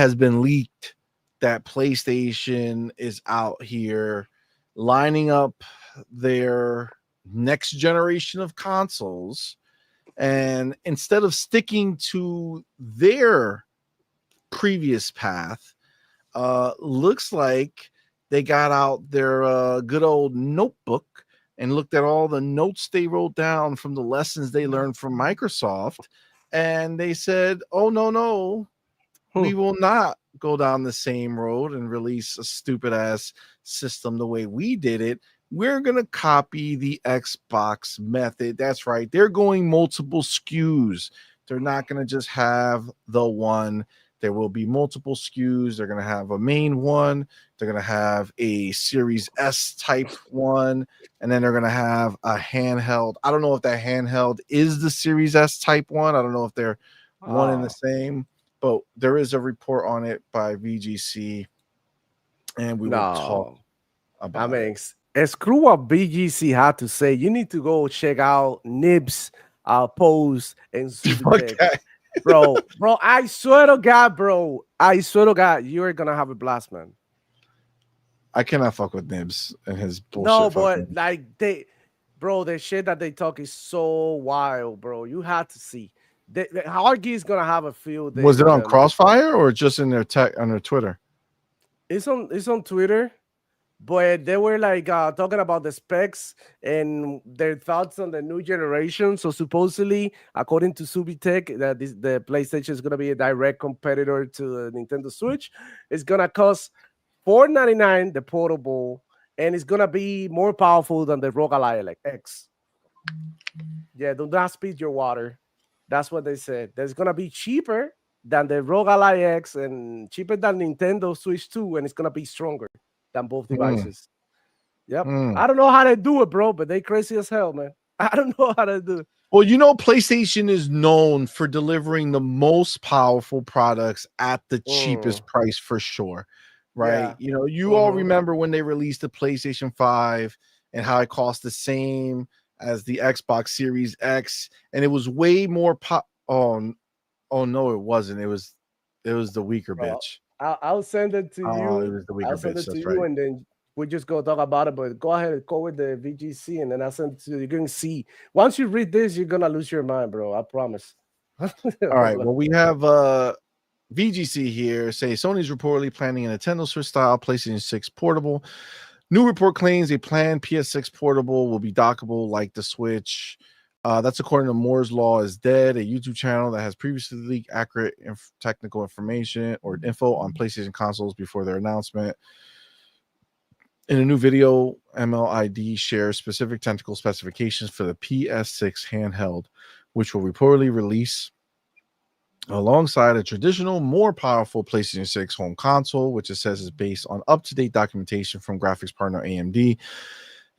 has been leaked that PlayStation is out here lining up their next generation of consoles. And instead of sticking to their previous path, looks like they got out their good old notebook and looked at all the notes they wrote down from the lessons they learned from Microsoft. And they said, oh, no, we will not go down the same road and release a stupid ass system the way we did it. We're going to copy the Xbox method. That's right. They're going multiple SKUs. They're not going to just have the one. There will be multiple SKUs. They're going to have a main one. They're going to have a Series S type one. And then they're going to have a handheld. I don't know if that handheld is the Series S type one. I don't know if they're one and the same. But there is a report on it by VGC. And we will talk about it. Screw what BGC had to say. You need to go check out Nib's post and bro. I swear to God, you're gonna have a blast, man. I cannot fuck with Nibs and his bullshit. No, but like the shit that they talk is so wild, bro. You had to see. The Hargy is gonna have a field day. Was it on Crossfire or just in their on their Twitter? It's on Twitter. But they were like talking about the specs and their thoughts on the new generation. So supposedly, according to Subitech, that the PlayStation is going to be a direct competitor to the Nintendo Switch. It's going to cost $499 the portable, and it's going to be more powerful than the ROG Ally X. Yeah, do not speed your water. That's what they said. That's going to be cheaper than the ROG Ally X and cheaper than Nintendo Switch 2, and it's going to be stronger than both devices. Yep. I don't know how to do it, bro, but they crazy as hell, man. I don't know how to do it. Well, you know, PlayStation is known for delivering the most powerful products at the cheapest price for sure, right? Yeah. You know, you all remember when they released the PlayStation 5 and how it cost the same as the Xbox Series X, and it was way more oh no, it wasn't. It was the weaker bitch. I'll send it to you. I'll send it to you, and then we just go talk about it. But go ahead and go with the VGC, and then I'll send it to you. You're going to see. Once you read this, you're going to lose your mind, bro. I promise. All right. Well, we have VGC here. Say Sony's reportedly planning a Nintendo Switch style PlayStation 6 portable. New report claims a planned PS6 portable will be dockable like the Switch. That's according to Moore's Law is Dead, a YouTube channel that has previously leaked accurate technical information or info on PlayStation consoles before their announcement. In a new video, MLID shares specific technical specifications for the PS6 handheld, which will reportedly release alongside a traditional, more powerful PlayStation 6 home console, which it says is based on up-to-date documentation from graphics partner AMD.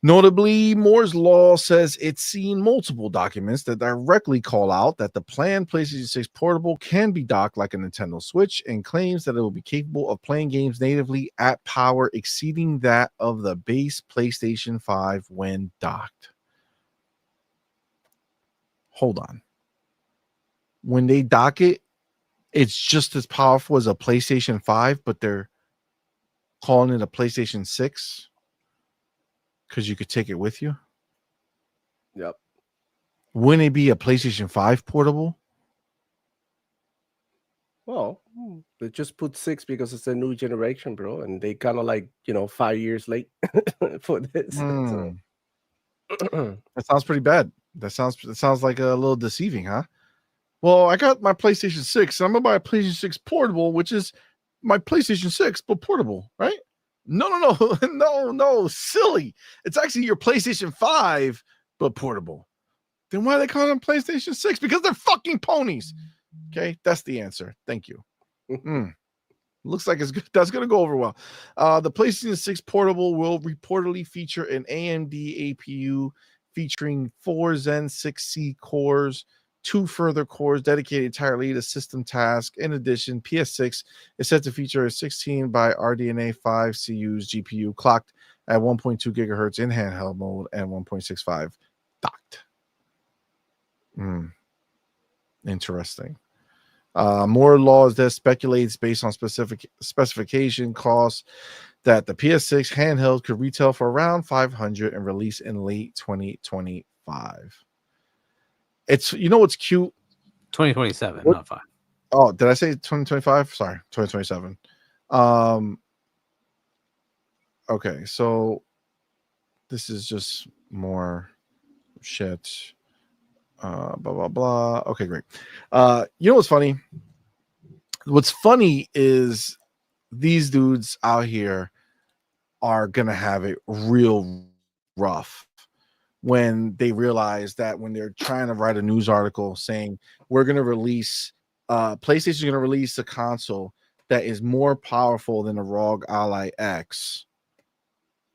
Notably, Moore's Law says it's seen multiple documents that directly call out that the planned PlayStation 6 portable can be docked like a Nintendo Switch and claims that it will be capable of playing games natively at power exceeding that of the base PlayStation 5 when docked. Hold on. When they dock it, it's just as powerful as a PlayStation 5, but they're calling it a PlayStation 6? Because you could take it with you. Yep. Wouldn't it be a PlayStation 5 portable? Well, they just put 6 because it's a new generation, bro, and they kind of 5 years late for this. So. That sounds pretty bad. That sounds like a little deceiving, huh? Well, I got my PlayStation 6. So I'm gonna buy a PlayStation 6 portable, which is my PlayStation 6 but portable, right? No, silly. It's actually your PlayStation 5, but portable. Then why are they calling them PlayStation 6? Because they're fucking ponies. Okay, that's the answer. Thank you. Looks like it's good. That's going to go over well. The PlayStation 6 portable will reportedly feature an AMD APU featuring 4 Zen 6C cores, 2 further cores dedicated entirely to system tasks. In addition, PS6 is set to feature a 16 by RDNA 5 CU's GPU clocked at 1.2 gigahertz in handheld mode and 1.65 docked. Interesting. More laws that speculates based on specific specification costs that the PS6 handheld could retail for around 500 and release in late 2025. It's what's cute. 2027, What? not 5. Oh, did I say 2025? Sorry, 2027. Um, okay, so this is just more shit. Blah blah blah. Okay, great. You know what's funny? What's funny is these dudes out here are gonna have it real rough when they realize that when they're trying to write a news article saying we're gonna release PlayStation's gonna release a console that is more powerful than the ROG Ally X,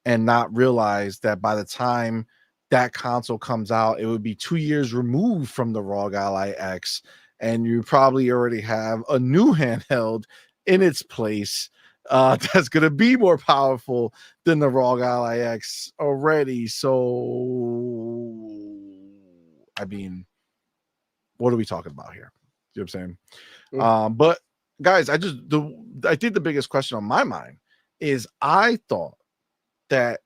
and not realize that by the time that console comes out, it would be 2 years removed from the ROG Ally X, and you probably already have a new handheld in its place that's going to be more powerful than the ROG Ally X already. So, I mean, what are we talking about here? You know what I'm saying? But guys, I think the biggest question on my mind is I thought that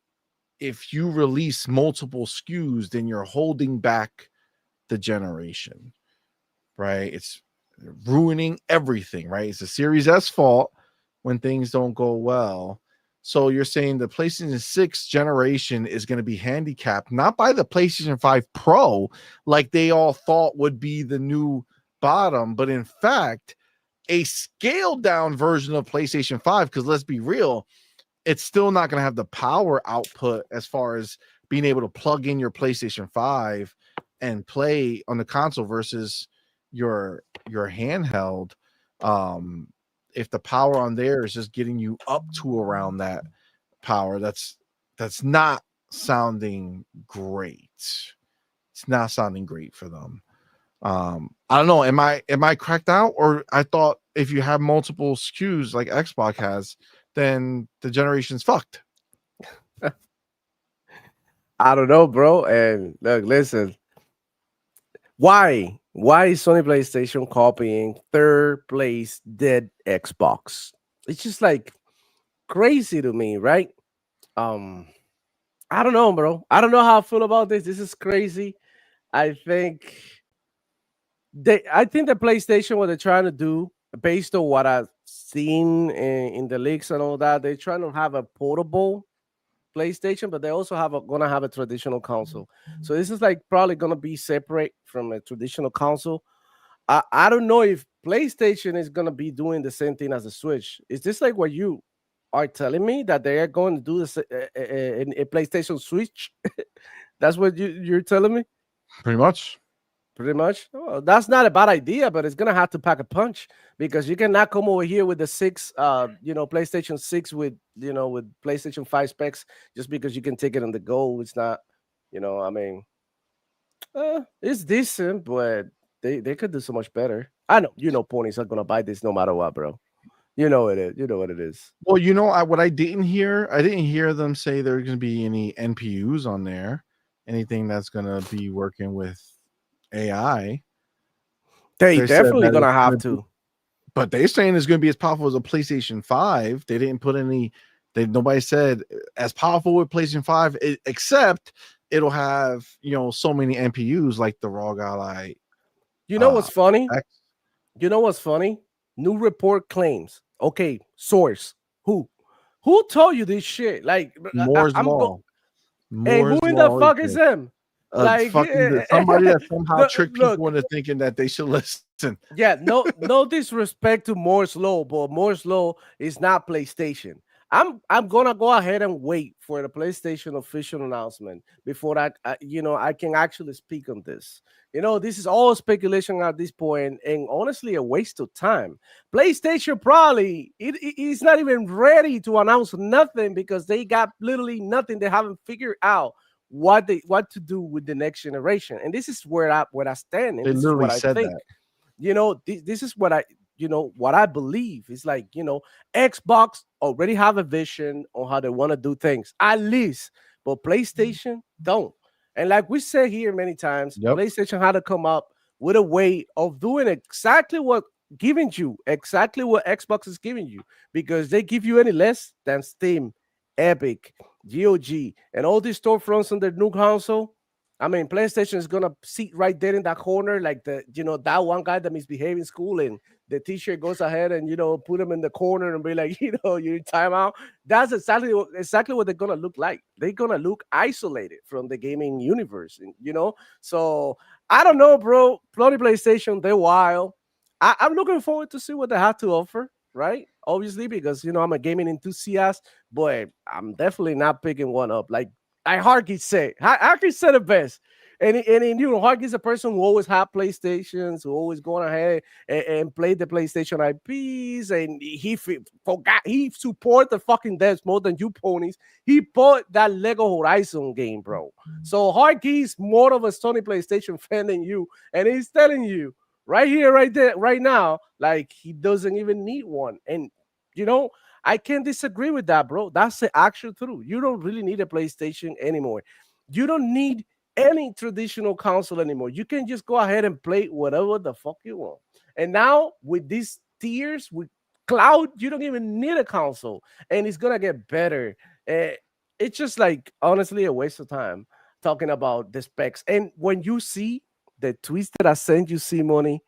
if you release multiple SKUs, then you're holding back the generation, right? It's ruining everything, right? It's the Series S fault when things don't go well. So you're saying the PlayStation 6 generation is going to be handicapped, not by the PlayStation 5 Pro, like they all thought would be the new bottom, but in fact, a scaled down version of PlayStation 5, because let's be real, it's still not going to have the power output as far as being able to plug in your PlayStation 5 and play on the console versus your handheld. If the power on there is just getting you up to around that power, that's not sounding great. It's not sounding great for them. I don't know. Am I cracked out? Or I thought if you have multiple SKUs like Xbox has, then the generation's fucked. I don't know, bro. And look, listen. Why is Sony PlayStation copying third place dead Xbox? It's just like crazy to me, right? Um, I don't know, bro. I don't know how I feel about this. This is crazy. I think I think the PlayStation, what they're trying to do, based on what I've seen in the leaks and all that, they're trying to have a portable PlayStation, but they also gonna have a traditional console. So this is like probably gonna be separate from a traditional console. I don't know if PlayStation is gonna be doing the same thing as the Switch. Is this like what you are telling me that they are going to do this a PlayStation Switch? That's what you're telling me? Pretty much. Pretty much. Oh, that's not a bad idea, but it's gonna have to pack a punch because you cannot come over here with the PlayStation 6 with with PlayStation 5 specs just because you can take it on the go. It's not, I mean, it's decent, but they could do so much better. I know, Pony's not gonna buy this no matter what, bro. You know it is. You know what it is. Well, what I didn't hear them say there's going to be any NPUs on there, anything that's going to be working with AI. They said definitely that gonna have be, to. but they're saying it's going to be as powerful as a PlayStation 5. They didn't put any. Nobody said as powerful with PlayStation 5, except it'll have so many NPUs like the ROG Ally. You know what's funny? X. You know what's funny? New report claims. Okay, source. Who told you this shit? Like Moore's I'm law. Hey, who Moore's in the law. fuck is him? Like somebody that somehow tricked people into thinking that they should listen. Yeah, no disrespect to Moore's law, but Moore's law is not PlayStation. I'm gonna go ahead and wait for the PlayStation official announcement before I can actually speak on this. This is all speculation at this point, and honestly, a waste of time. PlayStation probably it's not even ready to announce nothing because they got literally nothing. They haven't figured out what to do with the next generation, and this is where I stand, and they this is what I said think. That. This is what I believe. It's like, Xbox already have a vision on how they want to do things, at least, but PlayStation don't. And like we said here many times, PlayStation had to come up with a way of doing exactly what giving you exactly what Xbox is giving you, because they give you any less than Steam, Epic, GOG, and all these storefronts on their new console. I mean, PlayStation is gonna sit right there in that corner, like that one guy that misbehaved in school, and the teacher goes ahead and put him in the corner and be like, you're in timeout. That's exactly what they're gonna look like. They're gonna look isolated from the gaming universe, So I don't know, bro. Bloody PlayStation, they're wild. I'm looking forward to see what they have to offer, right? Obviously, because I'm a gaming enthusiast, but I'm definitely not picking one up. Like Harky said, Harky said it best. Harky's a person who always had PlayStations, who always going ahead and played the PlayStation IPs, and forgot he support the fucking devs more than you ponies. He bought that Lego Horizon game, bro. So Harky's more of a Sony PlayStation fan than you, and he's telling you right here, right there, right now, like he doesn't even need one. And you know, I can't disagree with that, bro. That's the actual truth. You don't really need a PlayStation anymore. You don't need any traditional console anymore. You can just go ahead and play whatever the fuck you want. And now with these tiers, with cloud, you don't even need a console, and it's gonna get better. It's just like honestly a waste of time talking about the specs. And when you see the tweets that I sent you, CMoney,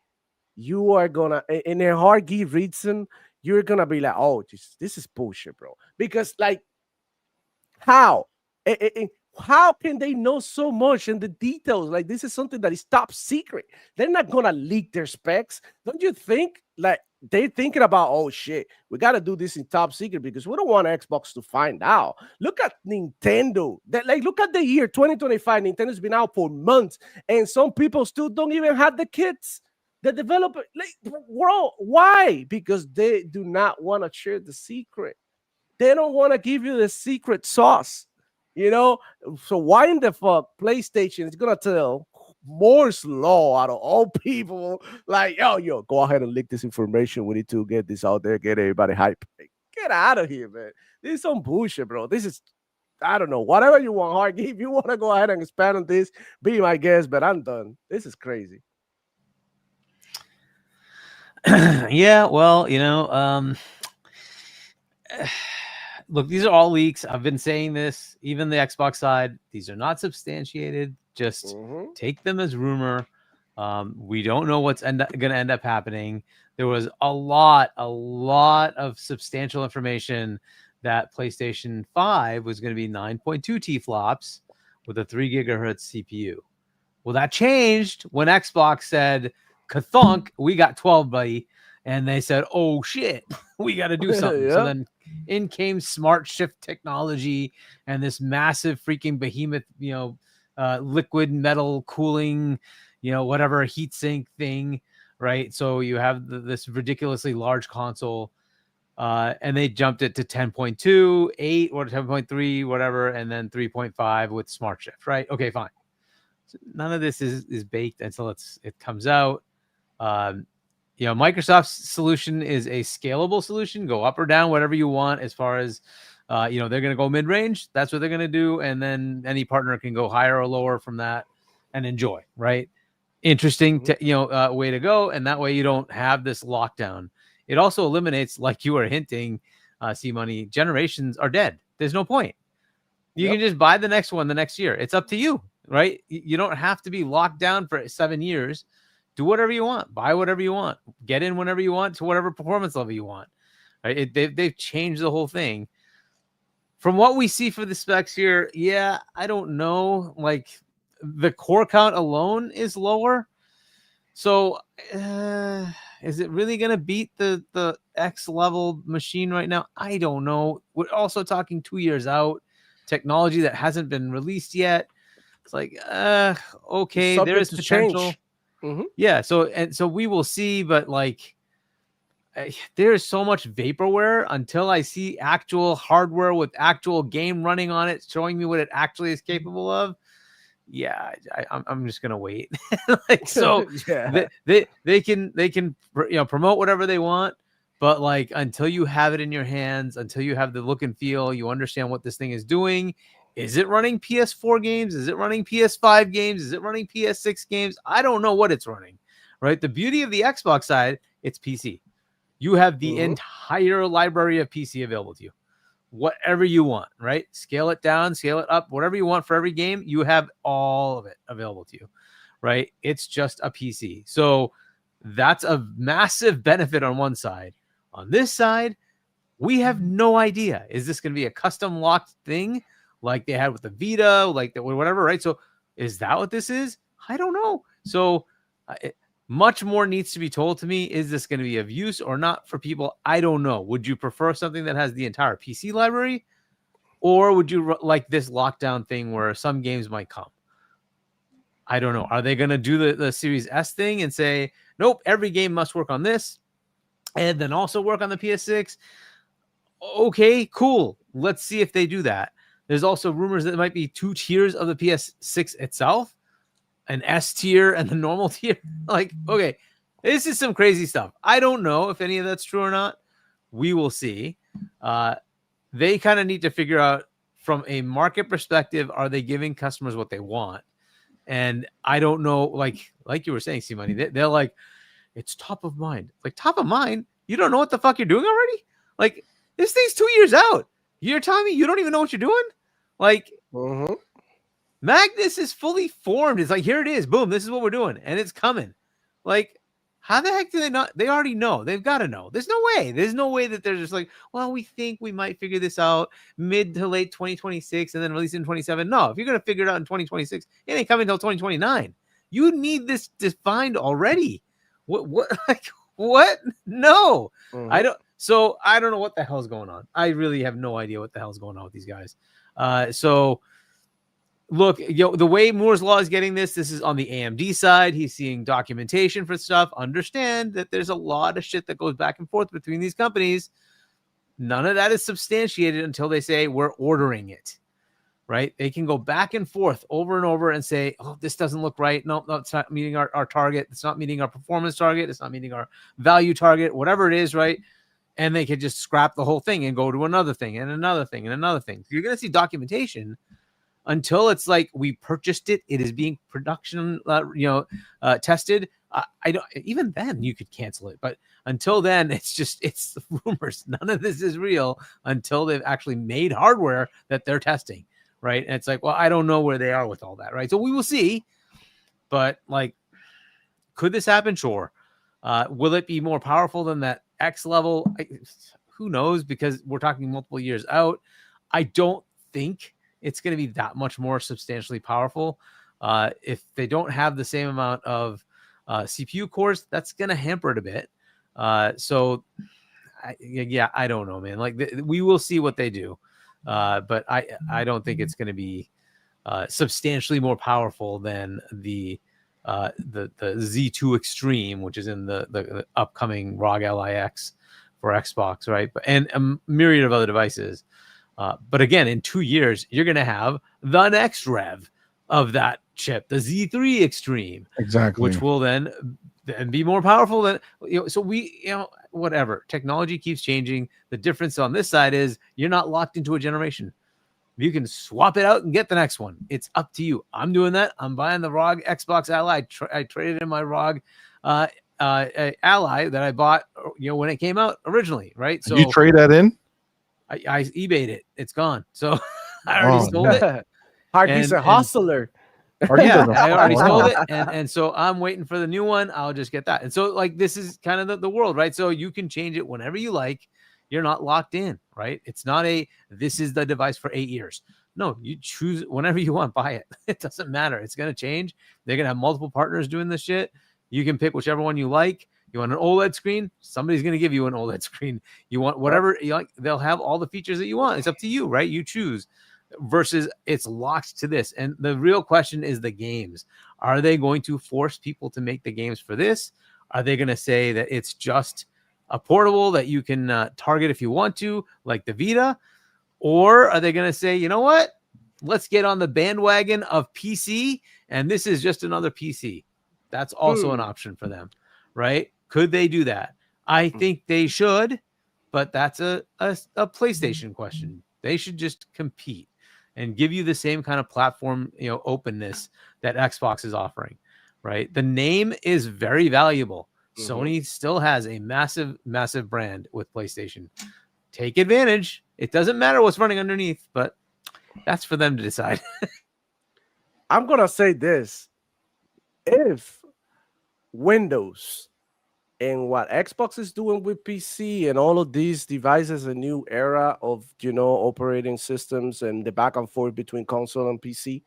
you are gonna in a hard give reason, you're gonna be like, oh, this is bullshit, bro. Because like how? How can they know so much in the details? Like this is something that is top secret. They're not gonna leak their specs. Don't you think? Like they're thinking about, oh shit, we gotta do this in top secret because we don't want Xbox to find out. Look at Nintendo. Look at the year 2025. Nintendo's been out for months, and some people still don't even have the kits. The developer, like, bro, why? Because they do not want to share the secret. They don't want to give you the secret sauce, you know. So why in the fuck PlayStation is gonna tell Moore's law out of all people, like, yo, go ahead and leak this information. We need to get this out there, get everybody hype. Like, get out of here, man. This is some bullshit, bro. This is, I don't know, whatever you want, Hargy. If you want to go ahead and expand on this, be my guest, but I'm done. This is crazy. Yeah, well, look, these are all leaks. I've been saying this, even the Xbox side. These are not substantiated. Just take them as rumor. We don't know what's going to end up happening. There was a lot of substantial information that PlayStation 5 was going to be 9.2 T-flops with a 3 gigahertz CPU. Well, that changed when Xbox said, "Kathunk, we got 12, buddy." And they said, "Oh shit, we got to do something." Yeah. So then in came smart shift technology and this massive freaking behemoth, liquid metal cooling, whatever heatsink thing, right? So you have this ridiculously large console, and they jumped it to 10.2, 8, or 10.3, whatever, and then 3.5 with smart shift, right? Okay, fine. So none of this is baked until it comes out. Microsoft's solution is a scalable solution. Go up or down, whatever you want. As far as they're going to go mid-range. That's what they're going to do, and then any partner can go higher or lower from that and enjoy. Right? Interesting, way to go, and that way you don't have this lockdown. It also eliminates, like you were hinting, CMoney, generations are dead. There's no point. You can just buy the next one the next year. It's up to you, right? You don't have to be locked down for 7 years. Do whatever you want. Buy whatever you want. Get in whenever you want to whatever performance level you want. Right? They've changed the whole thing. From what we see for the specs here, yeah, I don't know. Like the core count alone is lower. So is it really going to beat the X level machine right now? I don't know. We're also talking 2 years out. Technology that hasn't been released yet. It's like, okay, there is potential. Yeah, so we will see, but like there is so much vaporware until I see actual hardware with actual game running on it, showing me what it actually is capable of. Yeah, I'm just gonna wait. Yeah. They can promote whatever they want, but like until you have it in your hands, until you have the look and feel, you understand what this thing is doing. Is it running PS4 games? Is it running PS5 games? Is it running PS6 games? I don't know what it's running, right? The beauty of the Xbox side, it's PC. You have the entire library of PC available to you. Whatever you want, right? Scale it down, scale it up, whatever you want for every game, you have all of it available to you, right? It's just a PC. So that's a massive benefit on one side. On this side, we have no idea. Is this going to be a custom locked thing like they had with the Vita, like that, whatever, right? So is that what this is? I don't know. So much more needs to be told to me. Is this going to be of use or not for people? I don't know. Would you prefer something that has the entire PC library, or would you like this lockdown thing where some games might come? I don't know. Are they going to do the Series S thing and say, nope, every game must work on this and then also work on the PS6? Okay, cool. Let's see if they do that. There's also rumors that there might be 2 tiers of the PS6 itself, an S tier and the normal tier. Like, okay, this is some crazy stuff. I don't know if any of that's true or not. We will see. They kind of need to figure out from a market perspective, are they giving customers what they want? And I don't know, like you were saying, CMoney, they're like, it's top of mind. Like, top of mind? You don't know what the fuck you're doing already? Like, this thing's 2 years out. You're telling me you don't even know what you're doing? Like, Magnus is fully formed. It's like, here it is. Boom. This is what we're doing. And it's coming. Like, how the heck do they not? They already know. They've got to know. There's no way. There's no way that they're just like, well, we think we might figure this out mid to late 2026 and then release it in 27. No, if you're going to figure it out in 2026, it ain't coming until 2029. You need this defined already. What? Like, what? No, I don't. So I don't know what the hell's going on. I really have no idea what the hell's going on with these guys. So look, the way Moore's Law is getting this is on the AMD side. He's seeing documentation for stuff. Understand that there's a lot of shit that goes back and forth between these companies. None of that is substantiated until they say we're ordering it. Right? They can go back and forth over and over and say, oh, this doesn't look right. No, it's not meeting our target. It's not meeting our performance target. It's not meeting our value target, whatever it is, right? And they could just scrap the whole thing and go to another thing and another thing and another thing. So you're going to see documentation until it's like we purchased it. It is being production, tested. I don't. Even then, you could cancel it. But until then, it's rumors. None of this is real until they've actually made hardware that they're testing. Right. And it's like, well, I don't know where they are with all that. Right. So we will see. But like, could this happen? Sure. Will it be more powerful than that X level? Who knows? Because we're talking multiple years out. I don't think it's going to be that much more substantially powerful. If they don't have the same amount of CPU cores, that's going to hamper it a bit. I don't know, man. Like we will see what they do. But I don't think it's going to be substantially more powerful than the Z2 Extreme, which is in the upcoming ROG LIX for Xbox, right? And a myriad of other devices. But again, in 2 years, you're going to have the next rev of that chip, the Z3 Extreme, exactly, which will then be more powerful than So whatever, technology keeps changing. The difference on this side is you're not locked into a generation. You can swap it out and get the next one. It's up to you. I'm doing that. I'm buying the ROG Xbox Ally. I traded in my ROG Ally that I bought, when it came out originally, right? So you trade that in? I eBayed it. It's gone. So I already sold it. Hardy's a hustler. Yeah, I already sold it, and so I'm waiting for the new one. I'll just get that. And so, like, this is kind of the world, right? So you can change it whenever you like. You're not locked in, right? It's not this is the device for 8 years. No, you choose whenever you want, buy it. It doesn't matter. It's going to change. They're going to have multiple partners doing this shit. You can pick whichever one you like. You want an OLED screen? Somebody's going to give you an OLED screen. You want whatever you like. They'll have all the features that you want. It's up to you, right? You choose. Versus it's locked to this. And the real question is the games. Are they going to force people to make the games for this? Are they going to say that it's just a portable that you can target if you want to, like the Vita? Or are they going to say, you know what? Let's get on the bandwagon of PC, and this is just another PC. That's also an option for them, right? Could they do that? I think they should, but that's a PlayStation question. They should just compete and give you the same kind of platform, openness that Xbox is offering, right? The name is very valuable. Mhm. Sony still has a massive, massive brand with PlayStation. Take advantage. It doesn't matter what's running underneath, but that's for them to decide. I'm gonna say this: if Windows and what Xbox is doing with PC and all of these devices, a new era of operating systems and the back and forth between console and PC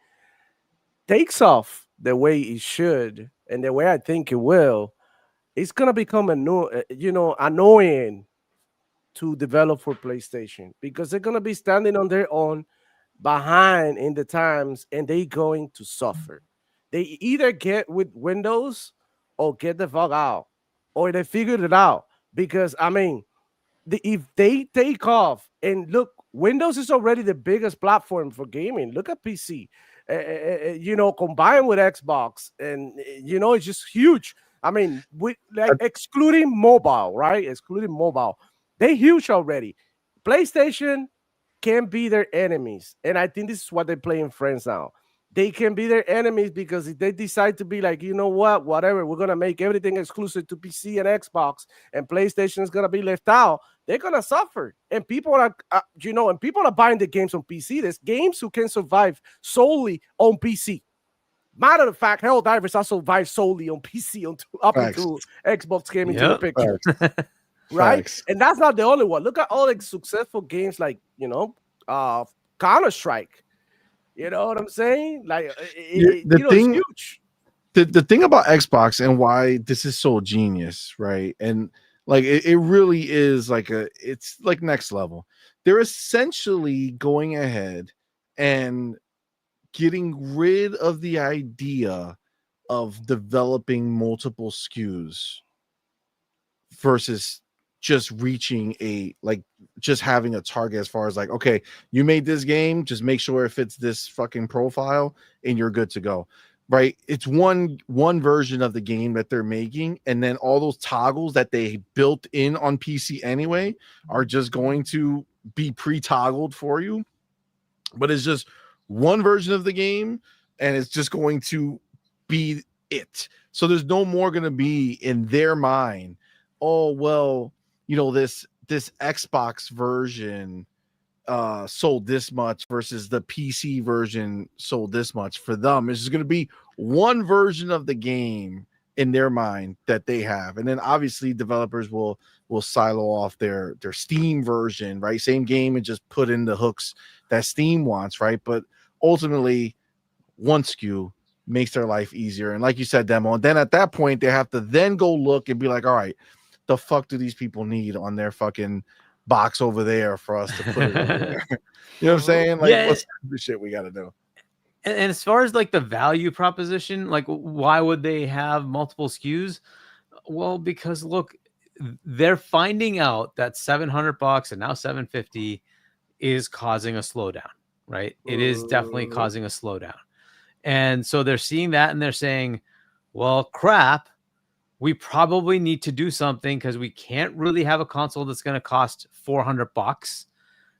takes off the way it should and the way I think it will, it's gonna become annoying to develop for PlayStation because they're gonna be standing on their own behind in the times and they going to suffer. They either get with Windows or get the fuck out, or they figured it out. Because I mean, if they take off and look, Windows is already the biggest platform for gaming. Look at PC, combined with Xbox, and it's just huge. I mean, with like excluding mobile, right? Excluding mobile, they huge already. PlayStation can be their enemies. And I think this is what they're playing friends now. They can be their enemies because if they decide to be like, you know what, whatever, we're gonna make everything exclusive to PC and Xbox, and PlayStation is gonna be left out. They're gonna suffer, and people are, and people are buying the games on PC. There's games who can survive solely on PC. Matter of fact, Helldivers I survived solely on PC up Facts. until Xbox came into the Yep. picture. Facts. Right? Facts. And that's not the only one. Look at all the successful games like, Counter-Strike. You know what I'm saying? Like, it's huge. The thing about Xbox and why this is so genius, right? And like it really is like it's like next level. They're essentially going ahead and getting rid of the idea of developing multiple SKUs versus just reaching just having a target as far as like, okay, you made this game, just make sure it fits this fucking profile and you're good to go. Right? It's one version of the game that they're making, and then all those toggles that they built in on PC anyway are just going to be pre-toggled for you. But it's just one version of the game, and it's just going to be it. So there's no more going to be in their mind, oh well, this Xbox version sold this much versus the PC version sold this much. For them, it's just going to be one version of the game in their mind that they have, and then obviously developers will silo off their Steam version, right? Same game, and just put in the hooks that Steam wants, right? But ultimately, one SKU makes their life easier. And like you said, Demo, and then at that point they have to then go look and be like, all right, the fuck do these people need on their fucking box over there for us to put it over there? You know what I'm saying? Like, Yeah. what's the shit we got to do? And as far as like the value proposition, like why would they have multiple SKUs? Well, because look, they're finding out that $700 and now $750 is causing a slowdown, right? It is definitely causing a slowdown. And so they're seeing that and they're saying, well, crap, we probably need to do something because we can't really have a console that's going to cost $400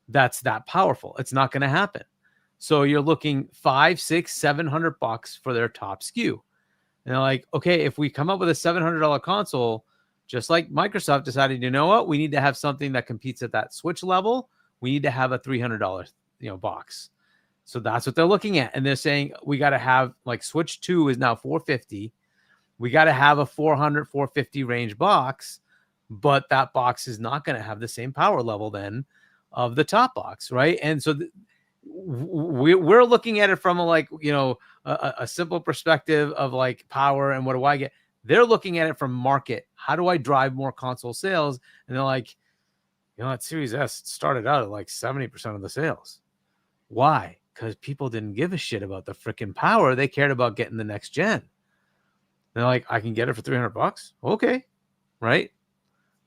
that's that powerful. It's not going to happen. So you're looking $500, $600, $700 for their top SKU. And they're like, okay, if we come up with a $700 console, just like Microsoft decided, you know what, we need to have something that competes at that Switch level. We need to have a $300, box. So that's what they're looking at. And they're saying we got to have, like, Switch 2 is now $450. We got to have a $400, $450 range box, but that box is not going to have the same power level then of the top box, right? And so we're looking at it from a simple perspective of like power and what do I get. They're looking at it from market. How do I drive more console sales? And they're like, that Series S started out at like 70% of the sales. Why? Because people didn't give a shit about the freaking power. They cared about getting the next gen. They're like, I can get it for $300. Okay, right?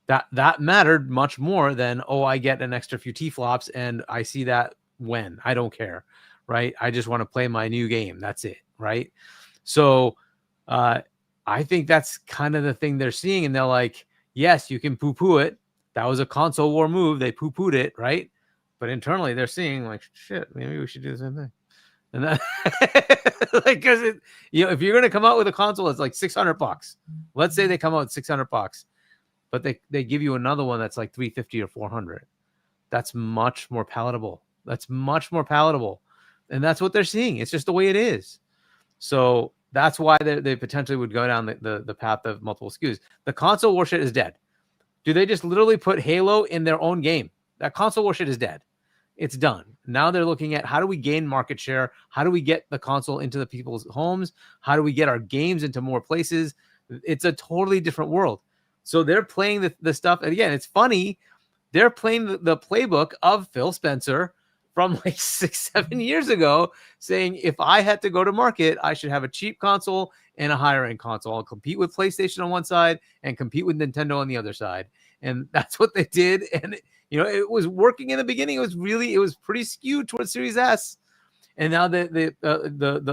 That mattered much more than, I get an extra few T-flops and I see that when. I don't care, right? I just want to play my new game. That's it, right? So I think that's kind of the thing they're seeing. And they're like, yes, you can poo-poo it. That was a console war move. They poo-pooed it, right? But internally, they're seeing like, shit, maybe we should do the same thing. And that, like, because if you're gonna come out with a console that's like $600, let's say they come out with $600, but they give you another one that's like $350 or $400. That's much more palatable. And that's what they're seeing. It's just the way it is. So that's why they potentially would go down the path of multiple SKUs. The console war shit is dead. Do they just literally put Halo in their own game? That console war shit is dead. It's done. Now they're looking at how do we gain market share? How do we get the console into the people's homes? How do we get our games into more places? It's a totally different world. So they're playing the stuff. And again, it's funny. They're playing the playbook of Phil Spencer from like 6-7 years ago, saying if I had to go to market, I should have a cheap console and a higher end console. I'll compete with PlayStation on one side and compete with Nintendo on the other side. And that's what they did. And it was working in the beginning. It was pretty skewed towards Series S. And now the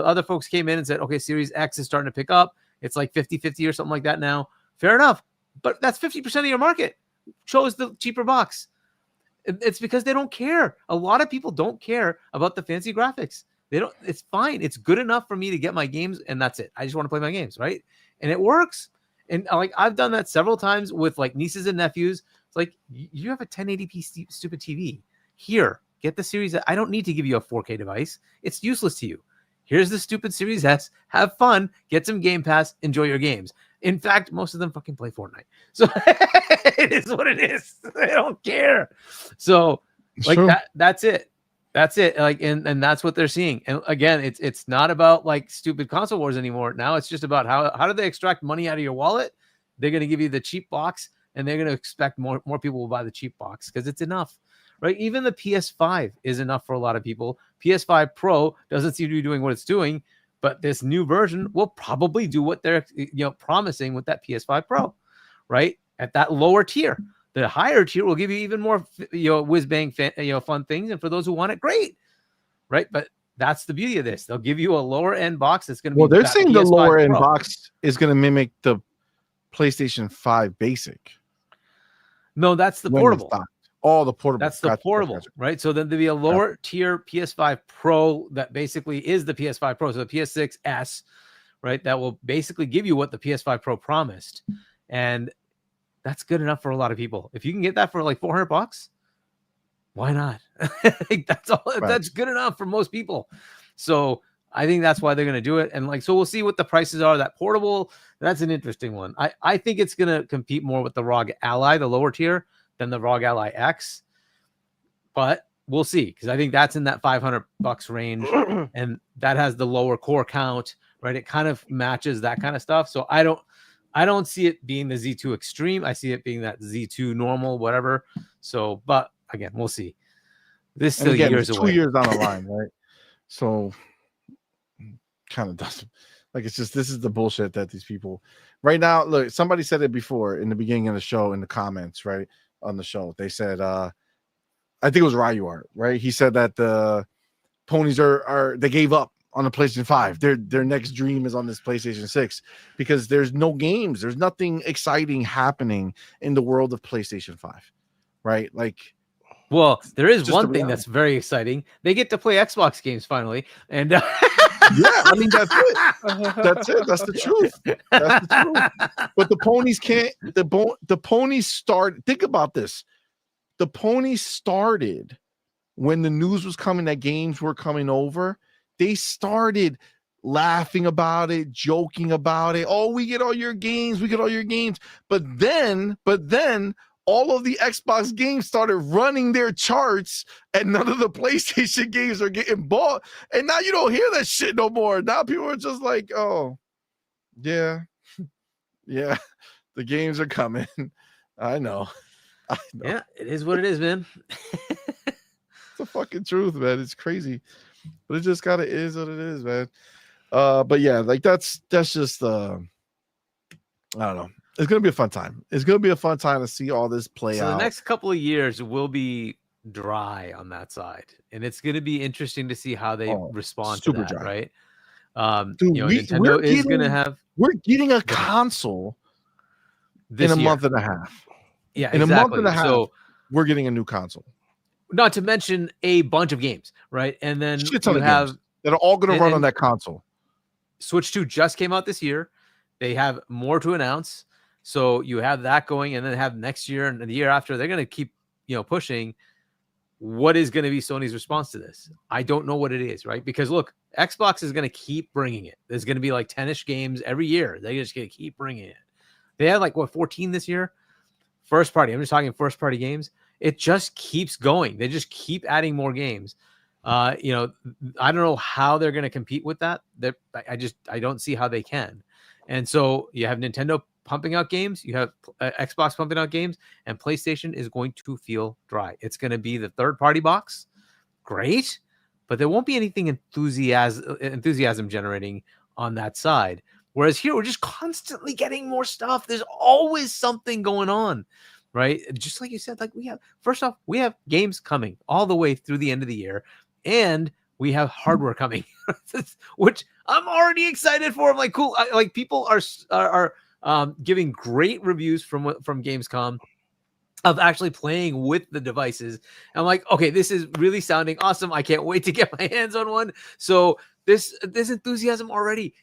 other folks came in and said, okay, Series X is starting to pick up. It's like 50-50 or something like that now. Fair enough. But that's 50% of your market. Chose the cheaper box. It's because they don't care. A lot of people don't care about the fancy graphics. They don't. It's fine. It's good enough for me to get my games, and that's it. I just want to play my games, right? And it works. And like I've done that several times with like nieces and nephews. It's like you have a 1080p stupid TV. Here, get the Series. I don't need to give you a 4K device. It's useless to you. Here's the stupid Series S. Have fun. Get some Game Pass. Enjoy your games. In fact, most of them fucking play Fortnite. So it is what it is. They don't care. So like that's it. That's it. Like, and that's what they're seeing. And again, it's not about like stupid console wars anymore. Now it's just about how do they extract money out of your wallet? They're going to give you the cheap box, and they're going to expect more people will buy the cheap box because it's enough, right? Even the PS5 is enough for a lot of people. PS5 Pro doesn't seem to be doing what it's doing, but this new version will probably do what they're promising with that PS5 Pro, right? At that lower tier. The higher tier will give you even more whiz bang fun things, and for those who want it, great, right? But that's the beauty of this. They'll give you a lower end box that's going to be. Well, they're saying the lower end Pro. box is going to mimic the PlayStation 5 Basic. No, that's the portable. Oh, the portable. That's the portable, right? So then there'll be a lower tier PS5 Pro that basically is the PS5 Pro. So the PS6S, right? That will basically give you what the PS5 Pro promised, and that's good enough for a lot of people. If you can get that for like $400, why not? That's all. Right. That's good enough for most people. So I think that's why they're going to do it. And like, so we'll see what the prices are. That portable, that's an interesting one. I think it's going to compete more with the ROG Ally, the lower tier, than the ROG Ally X. But we'll see, because I think that's in that $500 range, and that has the lower core count, right? It kind of matches that kind of stuff. So I don't see it being the Z2 Extreme. I see it being that Z2 normal, whatever. So, but again, we'll see. This still years away. 2 years down the line, right? So, kind of doesn't like it's just this is the bullshit that these people right now. Look, somebody said it before in the beginning of the show in the comments, right on the show. They said, I think it was Ryuart, right? He said that the ponies they gave up on the PlayStation 5. Their next dream is on this PlayStation 6 because there's no games. There's nothing exciting happening in the world of PlayStation 5, right? Like, well, there is one thing that's very exciting. They get to play Xbox games finally, and yeah, I mean that's it. That's it. That's the truth. That's the truth. But the ponies can't. The ponies start. Think about this. The ponies started when the news was coming that games were coming over. They started laughing about it, joking about it. Oh, we get all your games. We get all your games. But then all of the Xbox games started running their charts, and none of the PlayStation games are getting bought. And now you don't hear that shit no more. Now people are just like, oh, yeah, the games are coming. I know. Yeah, it is what it is, man. It's the fucking truth, man. It's crazy. But it just kind of is what it is, man. But yeah, like that's just I don't know. It's gonna be a fun time. It's gonna be a fun time to see all this play out. The next couple of years will be dry on that side, and it's gonna be interesting to see how they respond to that, right? Dude, Nintendo is gonna have. We're getting a console in a month and a half. Yeah, in a month and a half. So we're getting a new console. Not to mention a bunch of games, right? And then you have that are all going to run on And that console. Switch 2 just came out this year. They have more to announce. So you have that going, and then have next year and the year after. They're going to keep, pushing. What is going to be Sony's response to this? I don't know what it is, right? Because look, Xbox is going to keep bringing it. There's going to be like 10-ish games every year. They're just going to keep bringing it. They had 14 this year? First party. I'm just talking first party games. It just keeps going. They just keep adding more games. I don't know how they're going to compete with that. I don't see how they can. And so you have Nintendo pumping out games, you have Xbox pumping out games, and PlayStation is going to feel dry. It's going to be the third party box. Great, but there won't be anything enthusiasm generating on that side. Whereas here, we're just constantly getting more stuff. There's always something going on, right? Just like you said, we have games coming all the way through the end of the year, and we have hardware coming, which I'm already excited for. I'm like, cool. People are giving great reviews from Gamescom of actually playing with the devices. And I'm like, okay, this is really sounding awesome. I can't wait to get my hands on one. So this enthusiasm already.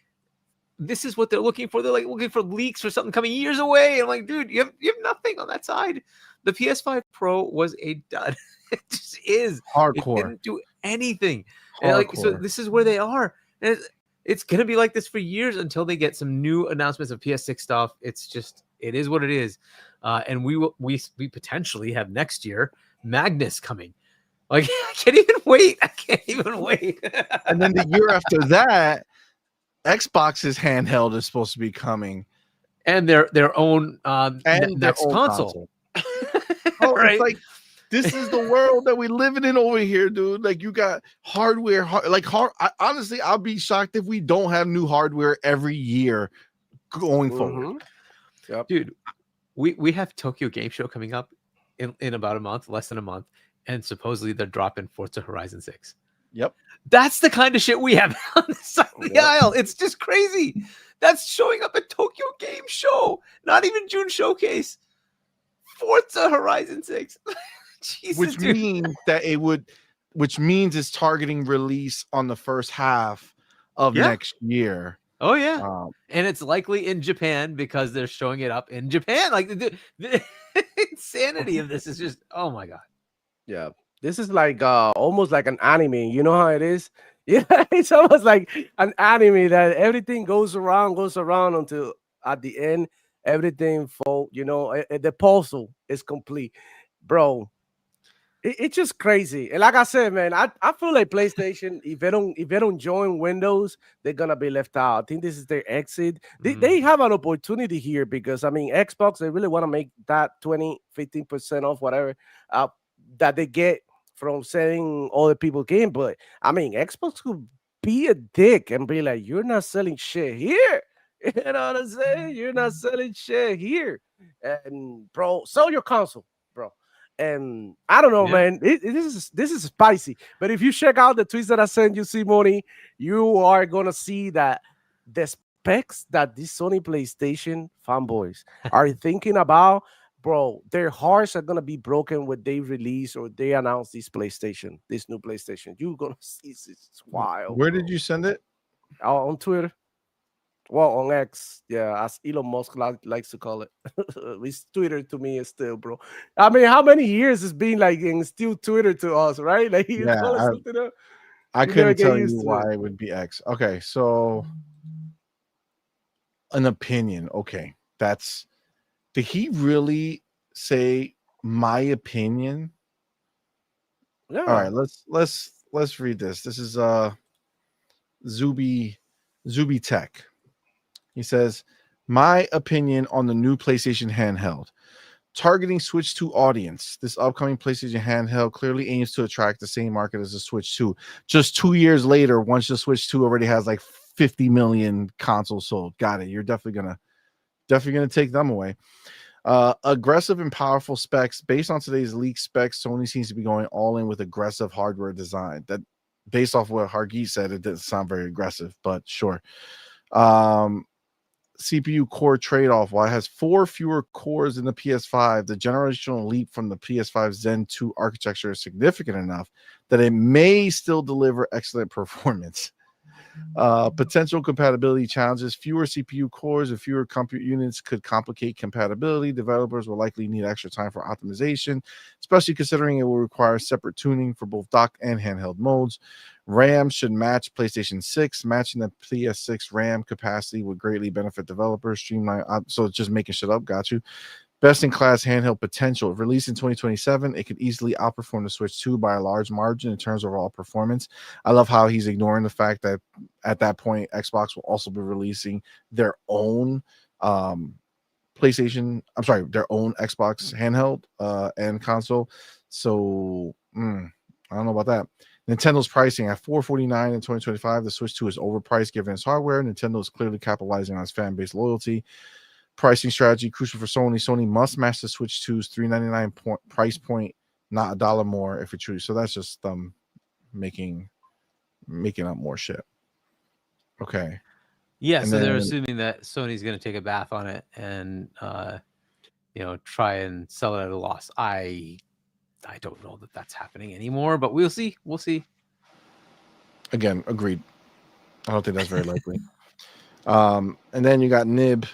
This is what they're looking for. They're looking for leaks for something coming years away. I'm like, dude, you have nothing on that side. The PS5 Pro was a dud. It just is Hardcore. It didn't do anything. And so this is where they are. And it's gonna be like this for years until they get some new announcements of PS6 stuff. It is what it is. And we potentially have next year Magnus coming. I can't even wait. And then the year after that, Xbox's handheld is supposed to be coming, and their own next console. Right? It's like, this is the world that we're living in over here, dude. You got hardware, honestly, I'll be shocked if we don't have new hardware every year going forward. Yep. Dude, we have Tokyo Game Show coming up in about a month, less than a month, and supposedly they're dropping Forza Horizon 6. Yep. That's the kind of shit we have on the side of the aisle. It's just crazy. That's showing up at Tokyo Game Show. Not even June Showcase. Forza Horizon 6. Jesus, which means it's targeting release on the first half of next year. Oh yeah. And it's likely in Japan because they're showing it up in Japan. The insanity of this is just, oh my God. Yeah. This is almost like an anime. You know how it is? Yeah, it's almost like an anime that everything goes around until at the end, everything the puzzle is complete. Bro, it's just crazy. And like I said, man, I feel like PlayStation, if they don't join Windows, they're gonna be left out. I think this is their exit. They have an opportunity here because Xbox, they really want to make that 15% off whatever that they get from selling other people game. But Xbox could be a dick and be like, you're not selling shit here. You know what I'm saying? You're not selling shit here. And bro, sell your console, bro. And I don't know, man. This is spicy. But if you check out the tweets that I sent you, CMoney, you are gonna see that the specs that these Sony PlayStation fanboys are thinking about, bro, their hearts are gonna be broken when they release or they announce this new PlayStation. You're gonna see it's wild. Where did you send it? On Twitter. Well, on X, as Elon Musk likes to call it. It's Twitter to me is still, bro. How many years it's been and still Twitter to us, right? I couldn't tell you why it would be X. Okay, so an opinion. Okay, did he really say my opinion? Yeah. All right, let's read this. This is Zuby Tech. He says, my opinion on the new PlayStation handheld. Targeting Switch 2 audience, this upcoming PlayStation handheld clearly aims to attract the same market as the Switch 2. Just 2 years later, once the Switch 2 already has 50 million consoles sold. Got it. You're definitely gonna take them away. Aggressive and powerful specs. Based on today's leaked specs, Sony seems to be going all in with aggressive hardware design. That, based off what Hargeet said, it didn't sound very aggressive, but sure. CPU core trade-off. While it has 4 fewer cores in the PS5, the generational leap from the PS5 Zen 2 architecture is significant enough that it may still deliver excellent performance. Potential compatibility challenges: fewer CPU cores and fewer compute units could complicate compatibility. Developers will likely need extra time for optimization, especially considering it will require separate tuning for both dock and handheld modes. RAM should match PlayStation 6. Matching the PS6 RAM capacity would greatly benefit developers. Streamline, so it's just making shit up. Got you. Best-in-class handheld potential. If released in 2027, it could easily outperform the Switch 2 by a large margin in terms of overall performance. I love how he's ignoring the fact that at that point, Xbox will also be releasing their own PlayStation. I'm sorry, their own Xbox handheld and console. So I don't know about that. Nintendo's pricing at $449 in 2025. The Switch 2 is overpriced given its hardware. Nintendo is clearly capitalizing on its fan base loyalty. Pricing strategy crucial for Sony. Sony must match the Switch 2's $399 price point, not $1 more if it chooses. So that's just making up more shit. Okay. Yeah, And so they're then- assuming that Sony's going to take a bath on it and try and sell it at a loss. I don't know that that's happening anymore, but we'll see. We'll see. Again, agreed. I don't think that's very likely. And then you got Nib,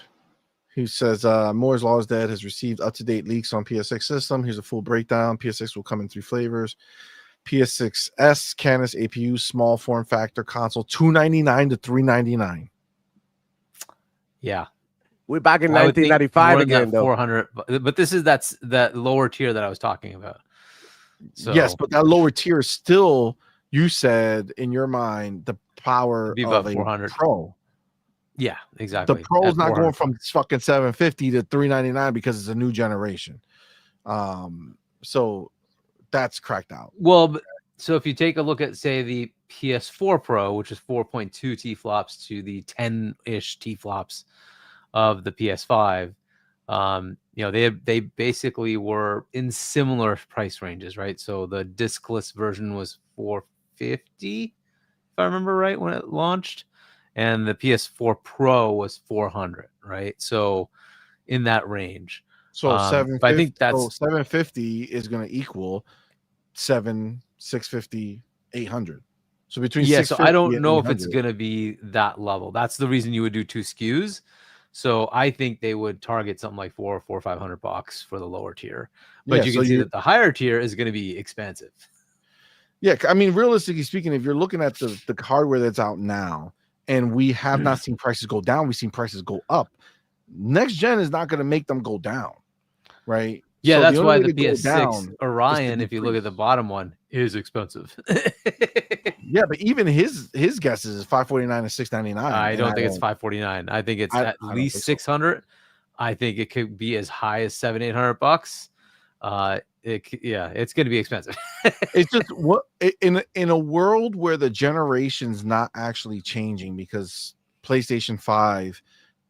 who says Moore's Law is Dead has received up-to-date leaks on PS6 system. Here's a full breakdown. PS6 will come in 3 flavors. PS6S, Canis APU, small form factor console, $299 to $399. Yeah. We're back in I would think 1995 more than again, that though. 400, but that's that lower tier that I was talking about. So Yes, but that lower tier is still, you said in your mind, the power be of above a 400. Pro. Yeah, exactly. The Pro's At not 400. going from fucking 750 to 399 because it's a new generation. So that's cracked out. Well, so if you take a look at, say, the PS4 Pro, which is 4.2 T-flops to the 10-ish T-flops of the PS5, they basically were in similar price ranges, right? So the discless version was $450, if I remember right, when it launched, and the PS4 Pro was $400, right? So in that range. So But I think that's 750 is going to equal 650, 800. So between so I don't and know if it's 800. going to be that level. That's the reason you would do 2 SKUs. So I think they would target something like $500 for the lower tier. But Yeah, you can see that the higher tier is going to be expensive. Yeah, I mean, realistically speaking, if you're looking at the hardware that's out now, and we have not seen prices go down, we've seen prices go up. Next gen is not going to make them go down, right? Yeah, So that's only why way the to go PS6 down is to Orion, if you look at decrease. the bottom one, is expensive. Yeah, but even his guesses is $549 and $699. I don't think it's $549. I think it's at don't least think so. $600. I think it could be as high as $700-800. It's going to be expensive. It's just what in a world where the generation's not actually changing because PlayStation 5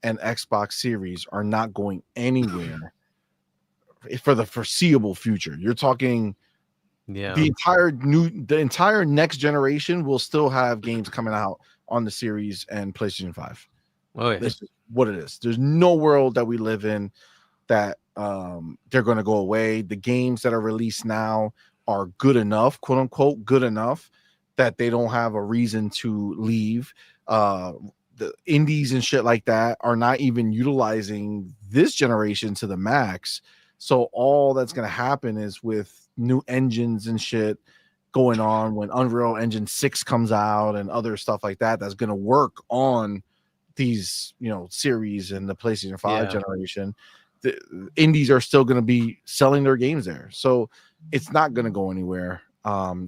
and Xbox Series are not going anywhere for the foreseeable future. You're talking the entire next generation will still have games coming out on the Series and PlayStation 5. Oh yeah. This is what it is. There's no world that we live in that they're going to go away. The games that are released now are good enough, quote unquote, good enough that they don't have a reason to leave. The indies and shit like that are not even utilizing this generation to the max. So all that's going to happen is with new engines and shit going on when Unreal Engine 6 comes out and other stuff like that, that's going to work on these, series and the PlayStation 5 generation. The indies are still going to be selling their games there. So it's not going to go anywhere.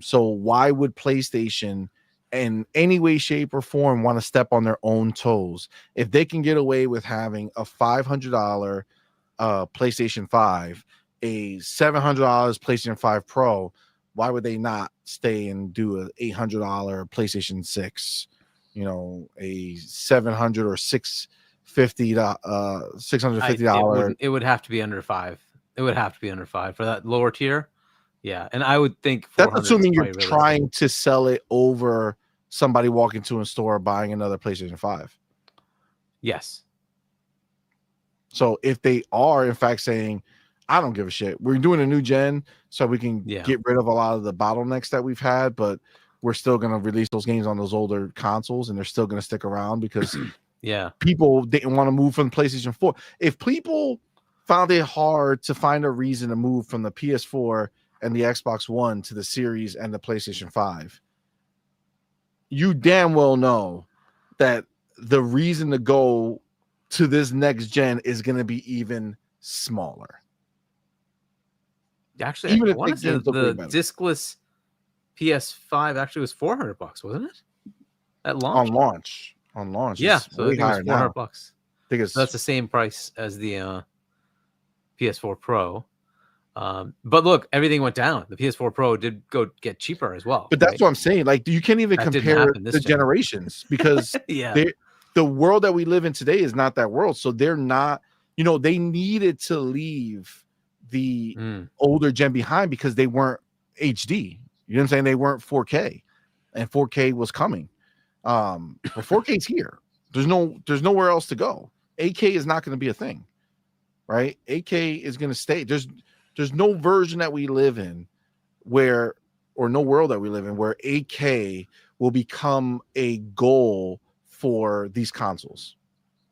So why would PlayStation in any way, shape, or form want to step on their own toes if they can get away with having a $500 PlayStation 5, a $700 PlayStation 5 Pro? Why would they not stay and do an $800 PlayStation 6? A $700 or $650. It would have to be under 5. It would have to be under 5 for that lower tier. Yeah, and I would think that's assuming you're really trying to sell it over somebody walking to a store buying another PlayStation 5. Yes. So if they are in fact saying, I don't give a shit, we're doing a new gen so we can get rid of a lot of the bottlenecks that we've had, but we're still going to release those games on those older consoles, and they're still going to stick around because Yeah. people didn't want to move from PlayStation 4. If people found it hard to find a reason to move from the PS4 and the Xbox One to the Series and the PlayStation 5, you damn well know that the reason to go to this next gen is going to be even smaller. Actually, Even I if want the to say games look way the better. discless PS5 actually was $400, wasn't it? At launch? On launch, Yeah, it's so I way think it was higher now. $400. I think it's So that's the same price as the PS4 Pro. But look, everything went down. The PS4 Pro did go get cheaper as well. but that's right? what I'm saying. Like, you can't even That didn't compare happen this the gen. generations because Yeah. the world that we live in today is not that world. So they're not, they needed to leave the older gen behind because they weren't HD. You know what I'm saying? They weren't 4K, and 4K was coming. But 4K is here. There's nowhere else to go. 8K is not going to be a thing, right? 8K is going to stay. There's no version that we live in or no world that we live in where 8K will become a goal for these consoles.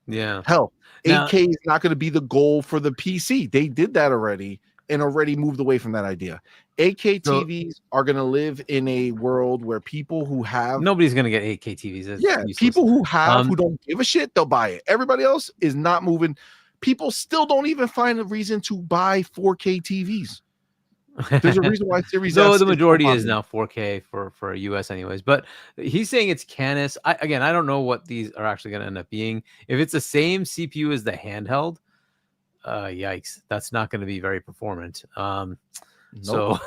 Yeah. Hell, Now- 8K is not going to be the goal for the PC. They did that already and already moved away from that idea. 8K So- TVs are going to live in a world where people who have Nobody's gonna get 8K TVs. That's useless. people who don't give a shit, they'll buy it. Everybody else is not moving. People still don't even find a reason to buy 4K TVs. There's a reason why Series No, S the majority so is now 4K for US anyways. But he's saying it's Canis. I don't know what these are actually going to end up being. If it's the same CPU as the handheld, yikes, that's not going to be very performant. So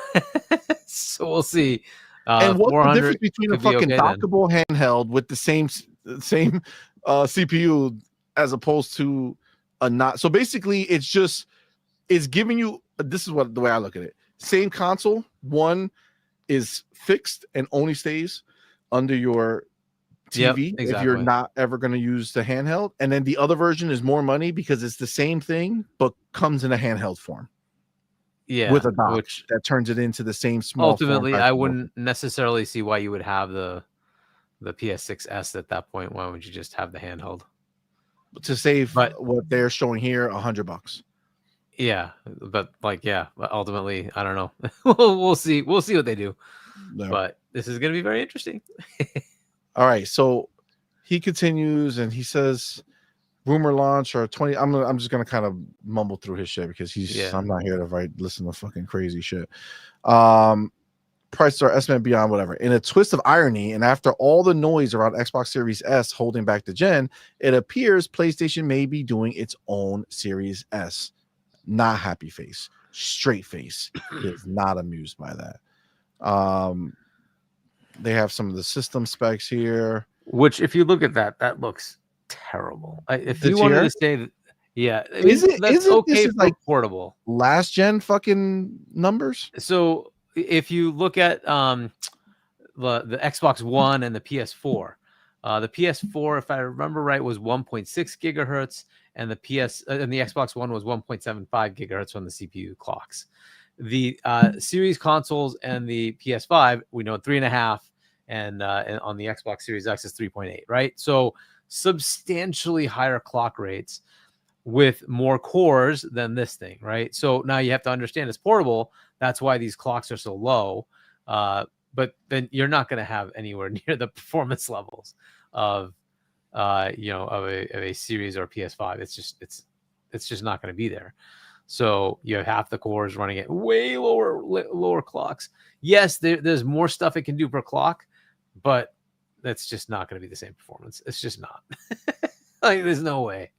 so we'll see. And what's the difference between a could be fucking okay then. dockable handheld with the same CPU as opposed to a not? So basically, it's giving you. This is the way I look at it. Same console, one is fixed and only stays under your TV if you're not ever going to use the handheld, and then the other version is more money because it's the same thing but comes in a handheld form. Yeah, with a dock which that turns it into the same small. ultimately, I wouldn't necessarily see why you would have the PS6S at that point. Why would you just have the handheld to save what they're showing here, $100? Yeah, but ultimately, I don't know. we'll see. We'll see what they do. No. But this is going to be very interesting. All right, so he continues and he says, "Rumor launch or 20." I'm just gonna kind of mumble through his shit because I'm not here to listen to fucking crazy shit. Prices are estimate beyond whatever. In a twist of irony, and after all the noise around Xbox Series S holding back the gen, it appears PlayStation may be doing its own Series S. Not happy face, straight face. Is not amused by that. They have some of the system specs here, which, if you look at that looks terrible. If you wanted to say that, I mean, that's okay for like portable last gen fucking numbers. So if you look at the Xbox One and the PS4, the PS4, if I remember right, was 1.6 gigahertz, and the Xbox One was 1.75 gigahertz on the CPU clocks. The series consoles and the PS5, we know 3.5, and on the Xbox Series X is 3.8, right? So substantially higher clock rates with more cores than this thing, right? So now you have to understand it's portable. That's why these clocks are so low. But then you're not going to have anywhere near the performance levels of a series or PS5. It's just not going to be there. So you have half the cores running at way lower clocks. Yes, there's more stuff it can do per clock, but that's just not going to be the same performance. It's just not. Like, there's no way.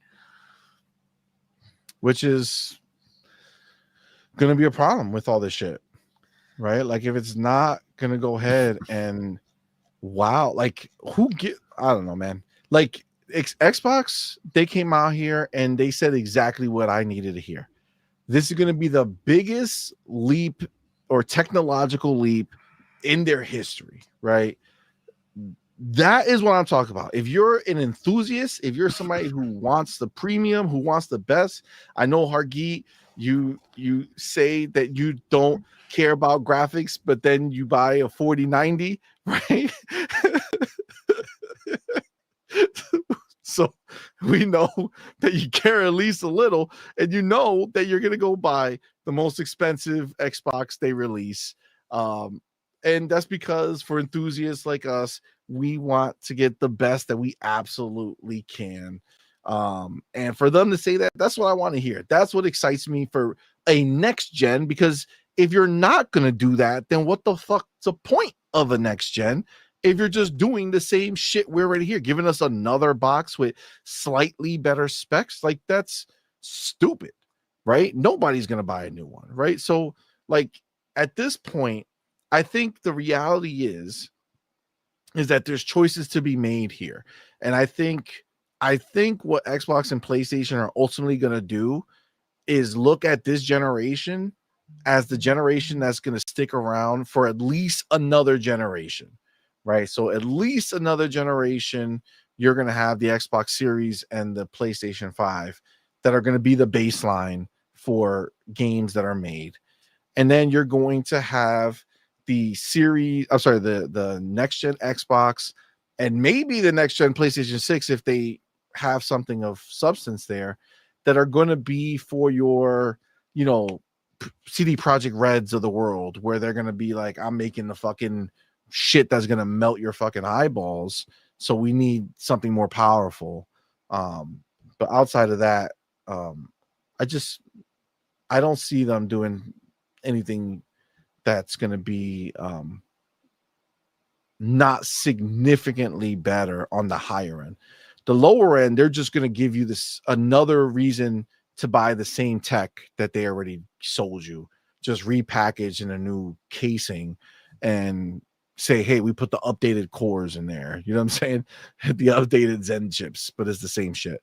Which is going to be a problem with all this shit, right? Like, if it's not going to go ahead and like, I don't know, man. Like, Xbox, they came out here and they said exactly what I needed to hear. This is going to be the biggest leap or technological leap in their history, right? That is what I'm talking about. If you're an enthusiast, if you're somebody who wants the premium, who wants the best, I know Hargeet You say that you don't care about graphics, but then you buy a 4090, right? So we know that you care at least a little, and you know that you're gonna go buy the most expensive Xbox they release. And that's because for enthusiasts like us, we want to get the best that we absolutely can. And for them to say that, that's what I want to hear. That's what excites me for a next gen, because if you're not gonna do that, then what the fuck's the point of a next gen? If you're just doing the same shit we're already here, giving us another box with slightly better specs, like that's stupid, right? Nobody's gonna buy a new one, right? So, like at this point, I think the reality is that there's choices to be made here, and I think what Xbox and PlayStation are ultimately gonna do is look at this generation as the generation that's gonna stick around for at least another generation. Right. So at least another generation, you're going to have the Xbox Series and the PlayStation 5 that are going to be the baseline for games that are made. And then you're going to have the the next gen Xbox and maybe the next gen PlayStation 6, if they have something of substance there, that are going to be for your, CD Projekt Reds of the world, where they're going to be like, I'm making the fucking shit that's gonna melt your fucking eyeballs, so we need something more powerful. But outside of that, I don't see them doing anything that's gonna be not significantly better on the higher end. The lower end, they're just gonna give you this another reason to buy the same tech that they already sold you, just repackaged in a new casing, and say, hey, we put the updated cores in there. You know what I'm saying? The updated Zen chips, but it's the same shit.